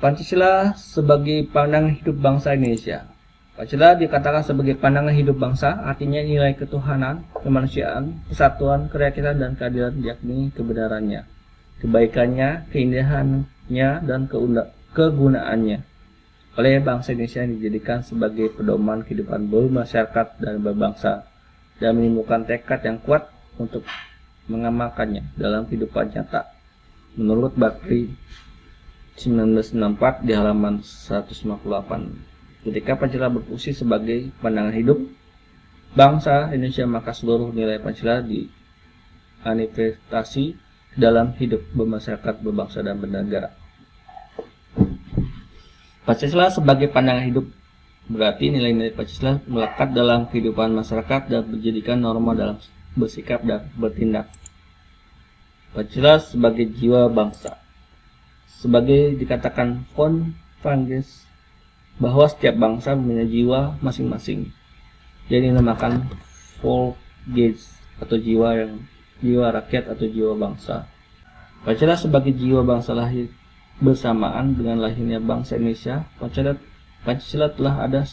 Pancasila sebagai pandangan hidup bangsa Indonesia. Pancasila dikatakan sebagai pandangan hidup bangsa, artinya nilai ketuhanan, kemanusiaan, kesatuan, kerakyatan, dan keadilan diyakini kebenarannya, kebaikannya, keindahannya, dan kegunaannya oleh bangsa Indonesia yang dijadikan sebagai pedoman kehidupan bermasyarakat dan berbangsa dan menimbulkan tekad yang kuat untuk mengamalkannya dalam kehidupan nyata. Menurut Bakri 1994 di halaman 158, ketika Pancasila berfungsi sebagai pandangan hidup bangsa Indonesia, maka seluruh nilai Pancasila dimanifestasi dalam hidup bermasyarakat, berbangsa, dan bernegara. Pancasila sebagai pandangan hidup berarti nilai-nilai Pancasila melekat dalam kehidupan masyarakat dan menjadikan norma dalam bersikap dan bertindak. Pancasila sebagai jiwa bangsa, sebagai dikatakan von Franges bahwa setiap bangsa mempunyai jiwa masing-masing, jadi dinamakan Volksgeist atau jiwa rakyat atau jiwa bangsa. Pancasila sebagai jiwa bangsa lahir bersamaan dengan lahirnya bangsa Indonesia. Pancasila telah ada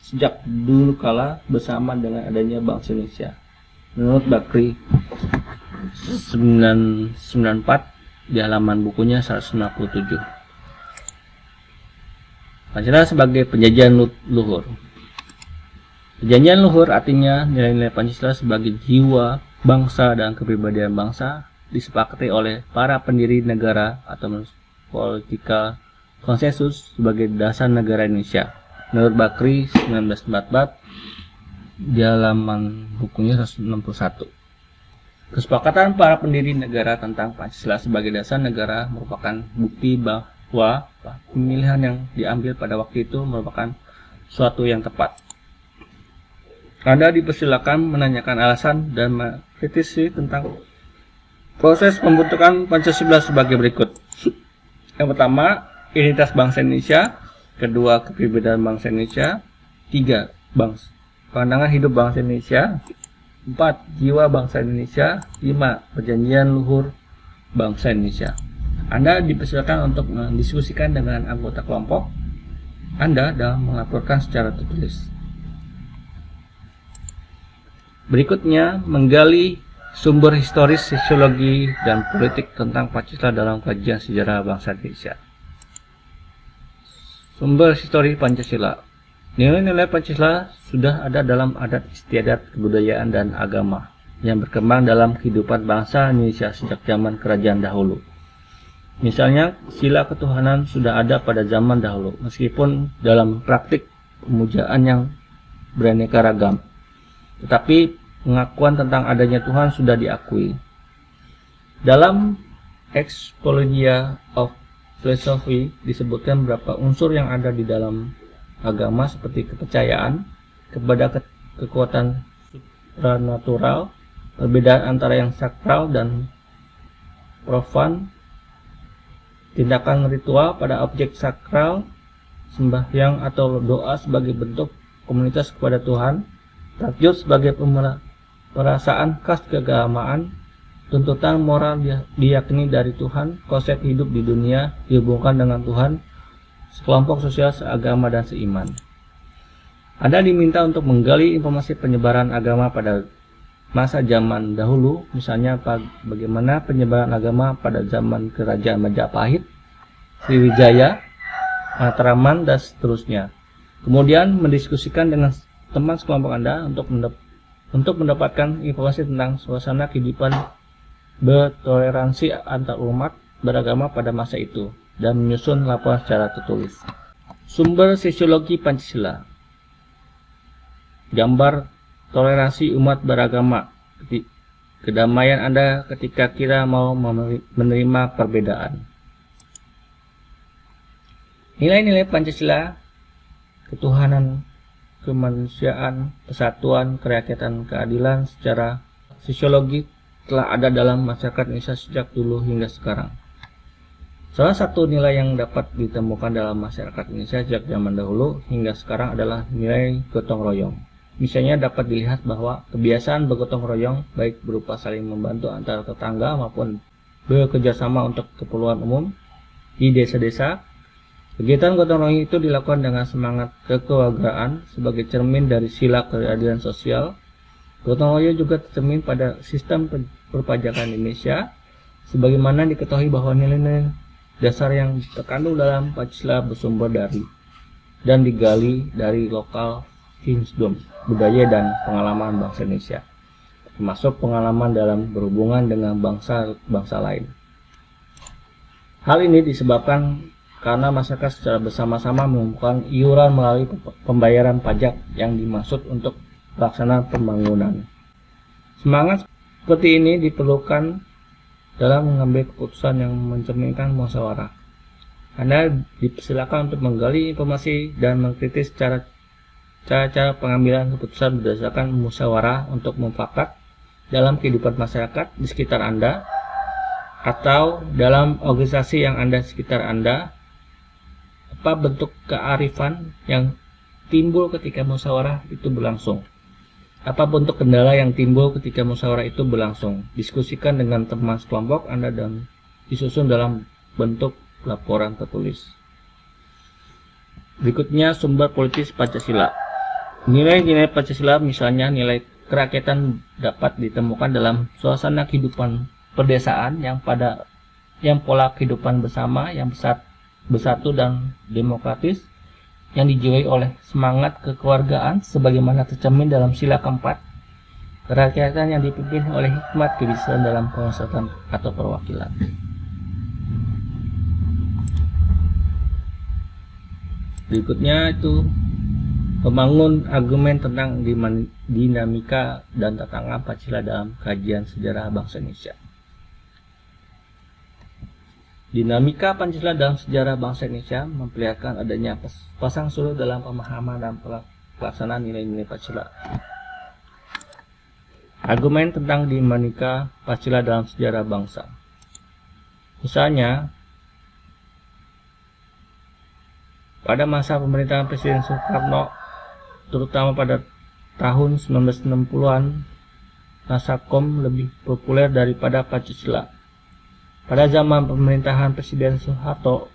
sejak dulu kala bersama dengan adanya bangsa Indonesia. Menurut Bakri 994 di halaman bukunya 157. Pancasila sebagai perjanjian luhur. Perjanjian luhur artinya nilai-nilai Pancasila sebagai jiwa bangsa dan kepribadian bangsa disepakati oleh para pendiri negara atau political konsensus sebagai dasar negara Indonesia. Menurut Bakri 1944 di halaman bukunya 161. Kesepakatan para pendiri negara tentang Pancasila sebagai dasar negara merupakan bukti bahwa pemilihan yang diambil pada waktu itu merupakan suatu yang tepat. Anda dipersilakan menanyakan alasan dan mengkritisi tentang proses pembentukan Pancasila sebagai berikut. Yang pertama, identitas bangsa Indonesia. Kedua, kepribadian bangsa Indonesia. 3, pandangan hidup bangsa Indonesia. 4, jiwa bangsa Indonesia. 5, perjanjian luhur bangsa Indonesia. Anda dipersilakan untuk mendiskusikan dengan anggota kelompok Anda dan melaporkan secara tertulis. Berikutnya, menggali sumber historis, sosiologi, dan politik tentang Pancasila dalam kajian sejarah bangsa Indonesia. Sumber histori Pancasila. Nilai-nilai Pancasila sudah ada dalam adat istiadat, kebudayaan, dan agama yang berkembang dalam kehidupan bangsa Indonesia sejak zaman kerajaan dahulu. Misalnya, sila ketuhanan sudah ada pada zaman dahulu, meskipun dalam praktik pemujaan yang beraneka ragam. Tetapi pengakuan tentang adanya Tuhan sudah diakui. Dalam Expoligia of Philosophy disebutkan beberapa unsur yang ada di dalam agama seperti kepercayaan kepada kekuatan supranatural, perbedaan antara yang sakral dan profan, tindakan ritual pada objek sakral, sembahyang atau doa sebagai bentuk komunitas kepada Tuhan, takjub sebagai perasaan khas keagamaan, tuntutan moral diyakini dari Tuhan, konsep hidup di dunia dihubungkan dengan Tuhan, sekelompok sosial seagama dan seiman. Anda diminta untuk menggali informasi penyebaran agama pada masa zaman dahulu, misalnya bagaimana penyebaran agama pada zaman kerajaan Majapahit, Sriwijaya, Matraman, dan seterusnya. Kemudian mendiskusikan dengan teman sekelompok Anda untuk mendapatkan informasi tentang suasana kehidupan bertoleransi antar umat beragama pada masa itu dan menyusun laporan secara tertulis. Sumber sosiologi Pancasila. Gambar toleransi umat beragama. Kedamaian Anda ketika kita mau menerima perbedaan. Nilai-nilai Pancasila, ketuhanan, kemanusiaan, persatuan, kerakyatan, keadilan secara sosiologi telah ada dalam masyarakat Indonesia sejak dulu hingga sekarang. Salah satu nilai yang dapat ditemukan dalam masyarakat Indonesia sejak zaman dahulu hingga sekarang adalah nilai gotong royong. Misalnya dapat dilihat bahwa kebiasaan bergotong royong baik berupa saling membantu antara tetangga maupun bekerjasama untuk keperluan umum di desa-desa. Kegiatan gotong royong itu dilakukan dengan semangat kekeluargaan sebagai cermin dari sila keadilan sosial. Gotong royong juga tercermin pada sistem perpajakan Indonesia, sebagaimana diketahui bahwa nilai-nilai dasar yang terkandung dalam Pancasila bersumber dari dan digali dari lokal wisdom, budaya dan pengalaman bangsa Indonesia, termasuk pengalaman dalam berhubungan dengan bangsa-bangsa lain. Hal ini disebabkan karena masyarakat secara bersama-sama mengumpulkan iuran melalui pembayaran pajak yang dimaksud untuk pelaksanaan pembangunan. Semangat seperti ini diperlukan dalam mengambil keputusan yang mencerminkan musyawarah. Anda dipersilakan untuk menggali informasi dan mengkritis cara pengambilan keputusan berdasarkan musyawarah untuk mufakat dalam kehidupan masyarakat di sekitar Anda atau dalam organisasi yang ada di sekitar Anda. Apa bentuk kearifan yang timbul ketika musyawarah itu berlangsung? Apa bentuk kendala yang timbul ketika musyawarah itu berlangsung? Diskusikan dengan teman sekelompok Anda dan disusun dalam bentuk laporan tertulis. Berikutnya sumber politis Pancasila. Nilai-nilai Pancasila, misalnya nilai kerakyatan, dapat ditemukan dalam suasana kehidupan perdesaan yang pola kehidupan bersama yang bersatu dan demokratis, yang dijiwai oleh semangat kekeluargaan sebagaimana tercermin dalam sila keempat, kerakyatan yang dipimpin oleh hikmat kebiasaan dalam penguasaan atau perwakilan. Berikutnya itu membangun argumen tentang dinamika dan tantangan Pancasila dalam kajian sejarah bangsa Indonesia. Dinamika Pancasila dalam sejarah bangsa Indonesia memperlihatkan adanya pasang surut dalam pemahaman dan pelaksanaan nilai-nilai Pancasila. Argumen tentang dinamika Pancasila dalam sejarah bangsa. Misalnya, pada masa pemerintahan Presiden Soekarno, terutama pada tahun 1960-an, Nasakom lebih populer daripada Pancasila. Pada zaman pemerintahan Presiden Soeharto,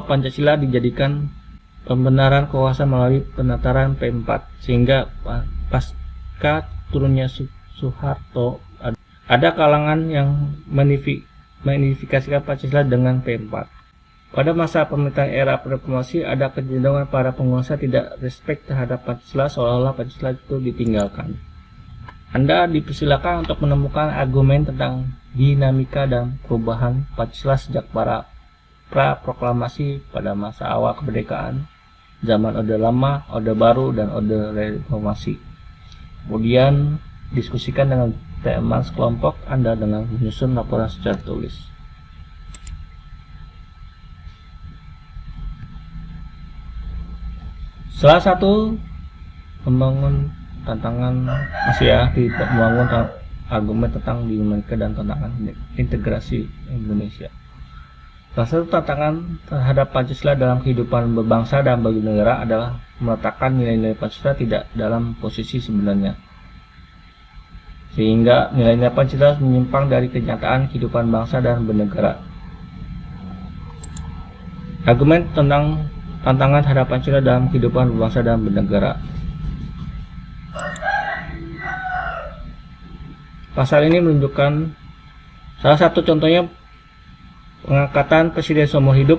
Pancasila dijadikan pembenaran kekuasaan melalui penataran P4, sehingga pasca turunnya Soeharto ada kalangan yang mengidentifikasikan Pancasila dengan P4. Pada masa pemerintahan era reformasi ada kecenderungan para penguasa tidak respek terhadap Pancasila, seolah-olah Pancasila itu ditinggalkan. Anda dipersilakan untuk menemukan argumen tentang dinamika dan perubahan Pancasila sejak pra-proklamasi pada masa awal kemerdekaan, zaman Orde Lama, Orde Baru, dan Orde Reformasi. Kemudian diskusikan dengan teman sekelompok Anda dengan menyusun laporan secara tulis. Salah satu membangun tantangan membangun argumen tentang dinamika dan tantangan integrasi Indonesia. Salah satu tantangan terhadap Pancasila dalam kehidupan berbangsa dan bagi negara adalah meletakkan nilai-nilai Pancasila tidak dalam posisi sebenarnya, sehingga nilai-nilai Pancasila menyimpang dari kenyataan kehidupan bangsa dan bernegara. Argumen tentang tantangan terhadap Pancasila dalam kehidupan berbangsa dan bernegara. Pasal ini menunjukkan salah satu contohnya pengangkatan Presiden seumur hidup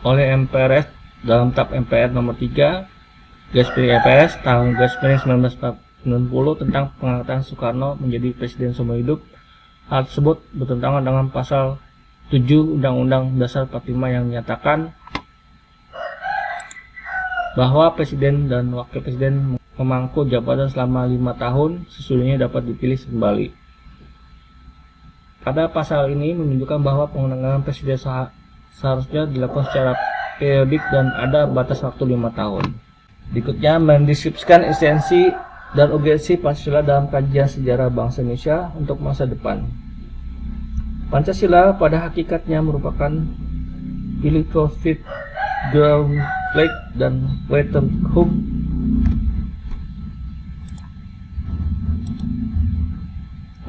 oleh MPRS dalam TAP MPR nomor 3 MPRS tahun 1990 tentang pengangkatan Soekarno menjadi Presiden seumur hidup. Hal tersebut bertentangan dengan pasal 7 Undang-Undang Dasar 45 yang menyatakan bahwa Presiden dan Wakil Presiden memangku jabatan selama 5 tahun, sesudahnya dapat dipilih kembali. Pada pasal ini menunjukkan bahwa pengangkatan Presiden seharusnya dilakukan secara periodik dan ada batas waktu 5 tahun. Berikutnya mendeskripsikan esensi dan urgensi Pancasila dalam kajian sejarah bangsa Indonesia untuk masa depan. Pancasila pada hakikatnya merupakan philosophic ground flag dan written home.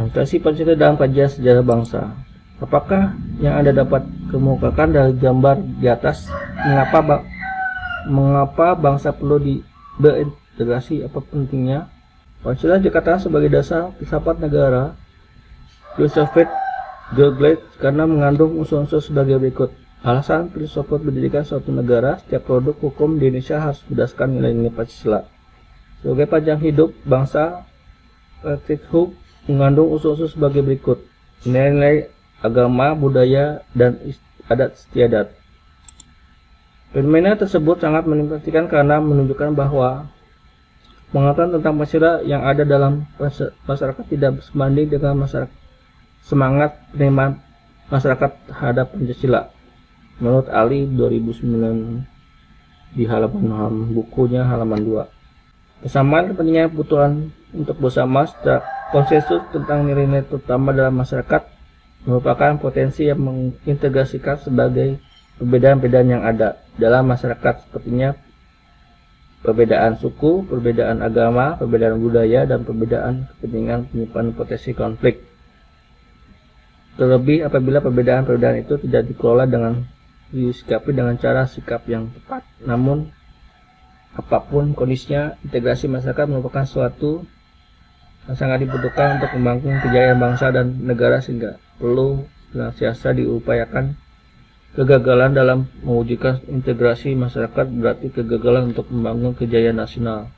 Orientasi Pancasila dalam kajian sejarah bangsa. Apakah yang Anda dapat kemukakan dari gambar di atas? Mengapa bangsa perlu berintegrasi? Apa pentingnya? Pancasila dikatakan sebagai dasar filsafat negara, filsafat Goldblatt karena mengandung unsur-unsur sebagai berikut. Alasan filsafat pendidikan suatu negara, setiap produk hukum di Indonesia harus berdasarkan nilai-nilai Pancasila. Sebagai panjang hidup bangsa, praktik hukum mengandung unsur-unsur sebagai berikut. Nilai-nilai agama, budaya, dan adat istiadat. Fenomena tersebut sangat memperhatikan karena menunjukkan bahwa pengetahuan tentang Pancasila yang ada dalam masyarakat tidak sebanding dengan semangat penerimaan masyarakat terhadap Pancasila. Menurut Ali 2009 di halaman bukunya halaman 2. Kesamaan pentingnya kebutuhan untuk bersama secara konsensus tentang nilai-nilai terutama dalam masyarakat merupakan potensi yang mengintegrasikan sebagai perbedaan-perbedaan yang ada dalam masyarakat, sepertinya perbedaan suku, perbedaan agama, perbedaan budaya, dan perbedaan kepentingan penyimpanan potensi konflik. Terlebih apabila perbedaan-perbedaan itu tidak dikelola dengan disikapi dengan cara sikap yang tepat. Namun apapun kondisinya, integrasi masyarakat merupakan suatu yang sangat dibutuhkan untuk membangun kejayaan bangsa dan negara, sehingga perlu senantiasa diupayakan. Kegagalan dalam mewujudkan integrasi masyarakat berarti kegagalan untuk membangun kejayaan nasional,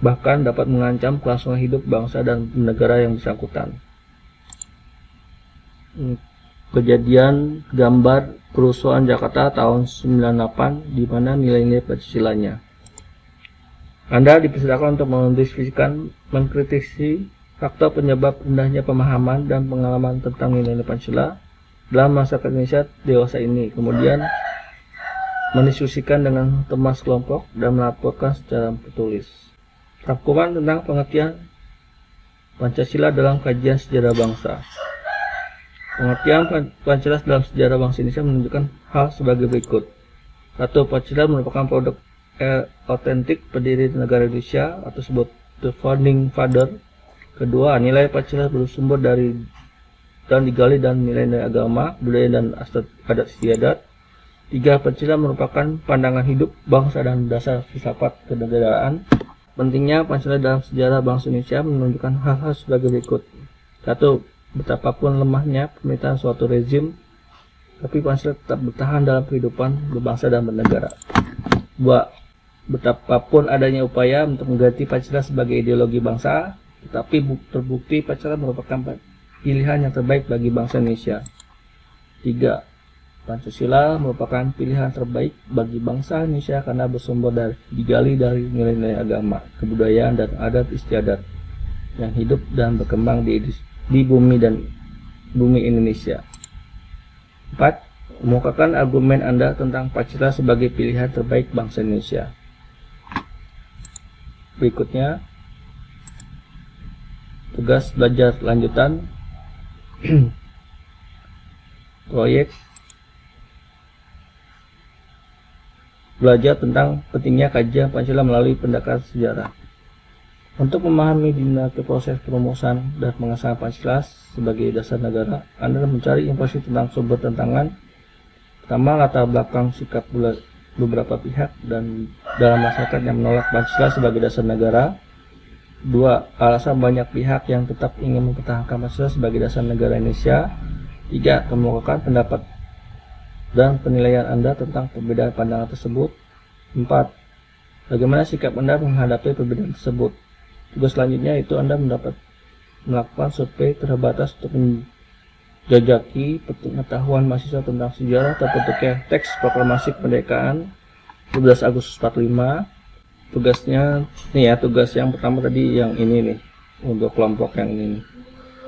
bahkan dapat mengancam kelangsungan hidup bangsa dan negara yang bersangkutan. Kejadian gambar kerusuhan Jakarta tahun 98 di mana nilai-nilai Pancasilanya. Anda dipersilakan untuk mendiskusikan, mengkritisi faktor penyebab rendahnya pemahaman dan pengalaman tentang nilai-nilai Pancasila dalam masyarakat Indonesia dewasa ini, kemudian mendiskusikan dengan teman kelompok dan melaporkan secara tertulis. Rangkuman tentang pengertian Pancasila dalam kajian sejarah bangsa. Pengertian Pancasila dalam sejarah bangsa Indonesia menunjukkan hal sebagai berikut. 1. Pancasila merupakan produk otentik pendiri negara Indonesia atau disebut the founding father. 2. Nilai Pancasila bersumber dari dan digali dan nilai-nilai agama, budaya, dan adat istiadat. 3. Pancasila merupakan pandangan hidup bangsa dan dasar filsafat kenegaraan. Pentingnya Pancasila dalam sejarah bangsa Indonesia menunjukkan hal-hal sebagai berikut. 1. Betapapun lemahnya pemerintahan suatu rezim, tapi Pancasila tetap bertahan dalam kehidupan berbangsa dan bernegara. 2. Betapapun adanya upaya untuk mengganti Pancasila sebagai ideologi bangsa, tetapi terbukti Pancasila merupakan pilihan yang terbaik bagi bangsa Indonesia. 3. Pancasila merupakan pilihan terbaik bagi bangsa Indonesia karena bersumber digali dari nilai-nilai agama, kebudayaan, dan adat istiadat yang hidup dan berkembang di bumi Indonesia. 4. Kemukakan argumen Anda tentang Pancasila sebagai pilihan terbaik bangsa Indonesia. Berikutnya, tugas belajar lanjutan proyek belajar tentang pentingnya kajian Pancasila melalui pendekatan sejarah. Untuk memahami dinamika proses perumusan dan pengesahan Pancasila sebagai dasar negara, Anda mencari informasi tentang sumber tentangan. Pertama, latar belakang sikap beberapa pihak dan dalam masyarakat yang menolak Pancasila sebagai dasar negara. 2. Alasan banyak pihak yang tetap ingin mempertahankan Pancasila sebagai dasar negara Indonesia. 3. Kemukakan pendapat dan penilaian Anda tentang perbedaan pandangan tersebut. 4. Bagaimana sikap Anda menghadapi perbedaan tersebut. Tugas selanjutnya itu Anda melakukan survei terbatas untuk menjajaki pengetahuan mahasiswa tentang sejarah terbentuknya teks proklamasi kemerdekaan 12 Agustus 45. Tugasnya nih ya, tugas yang pertama tadi yang ini nih, untuk kelompok yang ini nih.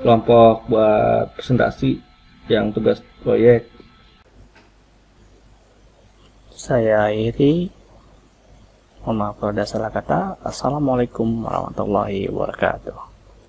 Kelompok buat presentasi yang tugas proyek. Saya Iri. Mohon maaf kalau ada salah kata. Assalamualaikum warahmatullahi wabarakatuh.